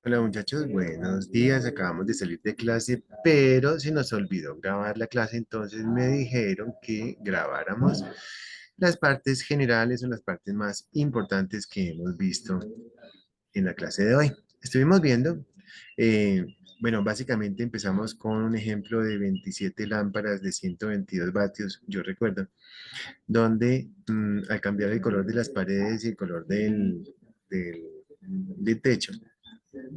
Hola muchachos, buenos días. Acabamos de salir de clase, pero se nos olvidó grabar la clase, entonces me dijeron que grabáramos las partes generales o las partes más importantes que hemos visto en la clase de hoy. Estuvimos viendo, eh, bueno, básicamente empezamos con un ejemplo de 27 lámparas de 122 vatios, yo recuerdo, donde al cambiar el color de las paredes y el color del techo,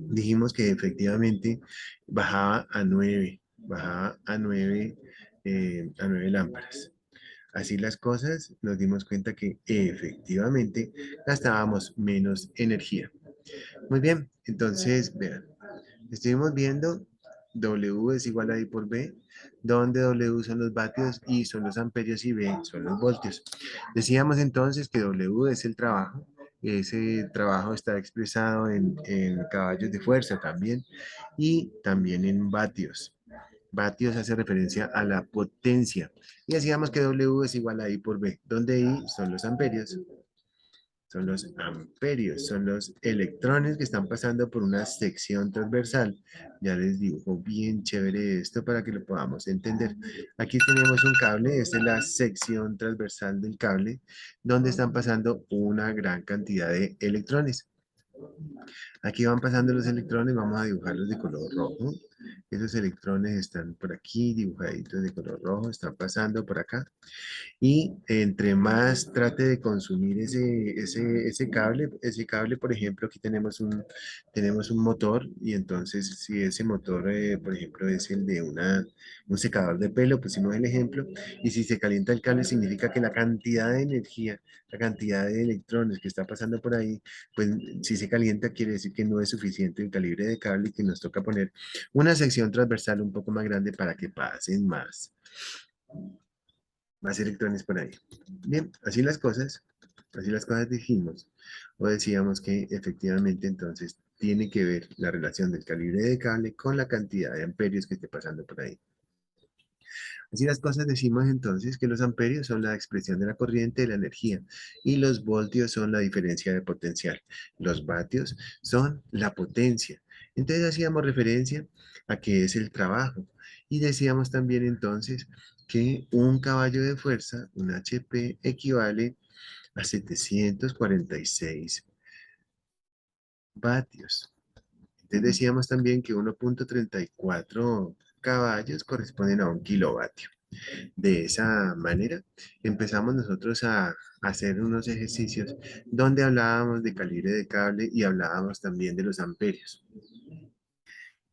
dijimos que efectivamente bajaba a 9 lámparas. Así las cosas, nos dimos cuenta que efectivamente gastábamos menos energía. Muy bien, entonces vean, estuvimos viendo W es igual a I por B, donde W son los vatios, I son los amperios y B son los voltios. Decíamos entonces que W es el trabajo. Ese trabajo está expresado en caballos de fuerza también y también en vatios. Vatios hace referencia a la potencia. Y decíamos que W es igual a I por B, donde I son los amperios, son los electrones que están pasando por una sección transversal. Ya les dibujo bien chévere esto para que lo podamos entender. Aquí tenemos un cable, esta es la sección transversal del cable, donde están pasando una gran cantidad de electrones. Aquí van pasando los electrones, vamos a dibujarlos de color rojo. Esos electrones están por aquí, dibujaditos de color rojo, están pasando por acá. Y entre más trate de consumir ese cable, por ejemplo, aquí tenemos un motor y entonces si ese motor, por ejemplo, es el de un secador de pelo, pusimos el ejemplo, y si se calienta el cable significa que la cantidad de energía, la cantidad de electrones que está pasando por ahí, pues si se calienta quiere decir que no es suficiente el calibre de cable y que nos toca poner una sección transversal un poco más grande para que pasen más electrones por ahí. Bien, así las cosas dijimos, o decíamos que efectivamente entonces tiene que ver la relación del calibre de cable con la cantidad de amperios que esté pasando por ahí. Así las cosas decimos entonces que los amperios son la expresión de la corriente de la energía y los voltios son la diferencia de potencial. Los vatios son la potencia. Entonces hacíamos referencia a que es el trabajo y decíamos también entonces que un caballo de fuerza, un HP, equivale a 746 vatios. Entonces decíamos también que 1,34 caballos corresponden a un kilovatio. De esa manera, empezamos nosotros a hacer unos ejercicios donde hablábamos de calibre de cable y hablábamos también de los amperios.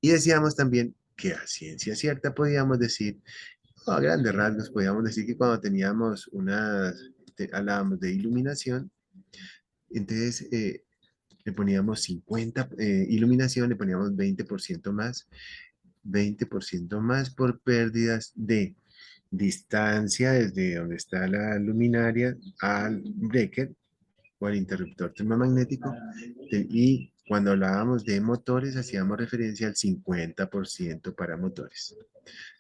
Y decíamos también que a ciencia cierta podíamos decir, a grandes rasgos, podíamos decir que cuando teníamos hablábamos de iluminación, entonces le poníamos 50 iluminación, le poníamos 20% más por pérdidas de distancia desde donde está la luminaria al breaker o al interruptor termomagnético. Y cuando hablábamos de motores, hacíamos referencia al 50% para motores.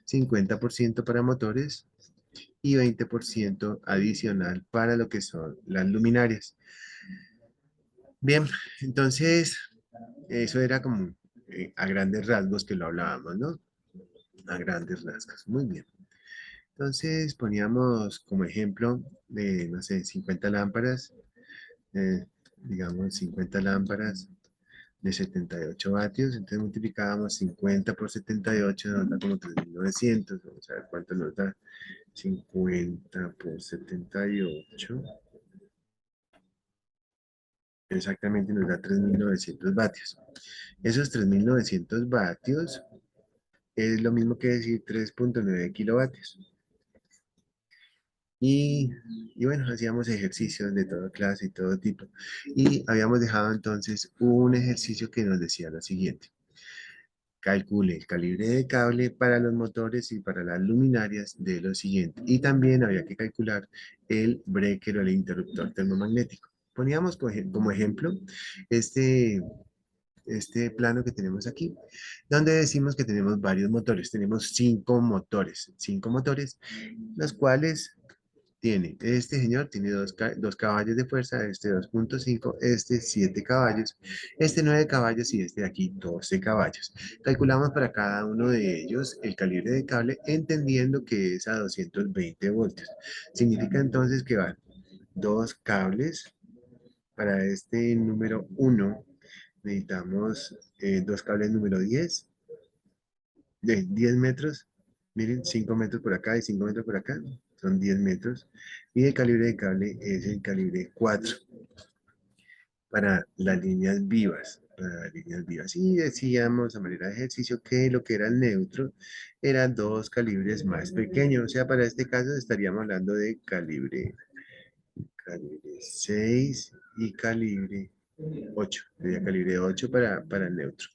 50% para motores y 20% adicional para lo que son las luminarias. Bien, entonces eso era como a grandes rasgos que lo hablábamos, ¿no? A grandes rasgos. Muy bien. Entonces poníamos como ejemplo de, no sé, 50 lámparas, digamos 50 lámparas de 78 vatios, entonces multiplicábamos 50 por 78, nos da como 3.900, vamos a ver cuánto nos da, 50 por 78, exactamente nos da 3.900 vatios. Esos 3.900 vatios es lo mismo que decir 3,9 kilovatios. Y, y bueno, hacíamos ejercicios de toda clase y todo tipo. Y habíamos dejado entonces un ejercicio que nos decía lo siguiente. Calcule el calibre de cable para los motores y para las luminarias de lo siguiente. Y también había que calcular el breaker o el interruptor termomagnético. Poníamos como ejemplo este, este plano que tenemos aquí, donde decimos que tenemos varios motores. Tenemos 5 motores, los cuales tiene, este señor tiene dos caballos de fuerza, este 2,5, este 7 caballos, este 9 caballos y este de aquí 12 caballos. Calculamos para cada uno de ellos el calibre de cable, entendiendo que es a 220 voltios. Significa entonces que van dos cables para este número uno. Necesitamos dos cables número 10 de 10 metros. Miren, 5 metros por acá y 5 metros por acá. Son 10 metros. Y el calibre de cable es el calibre 4 para las líneas vivas. Para las líneas vivas. Y decíamos a manera de ejercicio que lo que era el neutro eran dos calibres más pequeños. O sea, para este caso estaríamos hablando de calibre 6 y calibre 8. Sería calibre 8 para el neutro.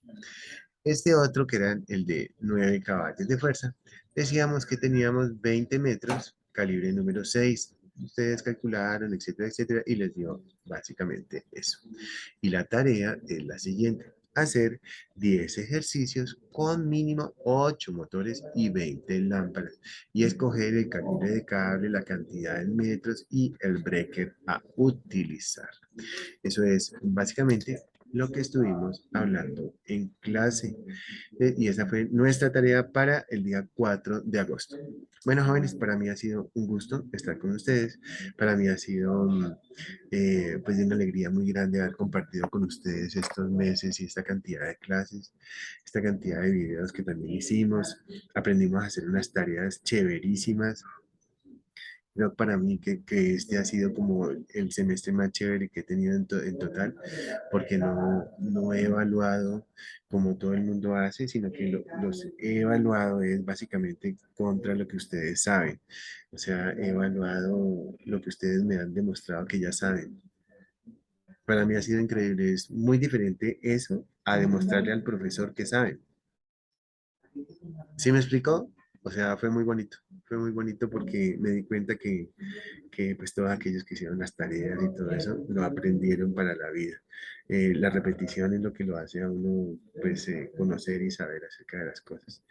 Este otro, que era el de 9 caballos de fuerza, decíamos que teníamos 20 metros, calibre número 6. Ustedes calcularon, etcétera, etcétera, y les dio básicamente eso. Y la tarea es la siguiente: hacer 10 ejercicios con mínimo 8 motores y 20 lámparas. Y escoger el calibre de cable, la cantidad de metros y el breaker a utilizar. Eso es básicamente lo que estuvimos hablando en clase. Y esa fue nuestra tarea para el día 4 de agosto. Bueno, jóvenes, para mí ha sido un gusto estar con ustedes. Para mí ha sido pues de una alegría muy grande haber compartido con ustedes estos meses y esta cantidad de clases, esta cantidad de videos que también hicimos. Aprendimos a hacer unas tareas chéverísimas. Creo para mí que este ha sido como el semestre más chévere que he tenido en total, porque no he evaluado como todo el mundo hace, sino que los he evaluado es básicamente contra lo que ustedes saben. O sea, he evaluado lo que ustedes me han demostrado que ya saben. Para mí ha sido increíble, es muy diferente eso a demostrarle al profesor que saben. ¿Sí me explicó? O sea, fue muy bonito porque me di cuenta que pues todos aquellos que hicieron las tareas y todo eso lo aprendieron para la vida. La repetición es lo que lo hace a uno pues conocer y saber acerca de las cosas.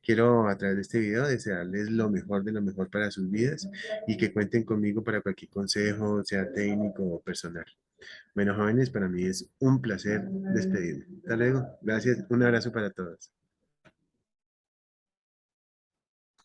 Quiero a través de este video desearles lo mejor de lo mejor para sus vidas y que cuenten conmigo para cualquier consejo, sea técnico o personal. Bueno, jóvenes, para mí es un placer despedirme. Hasta luego. Gracias. Un abrazo para todos.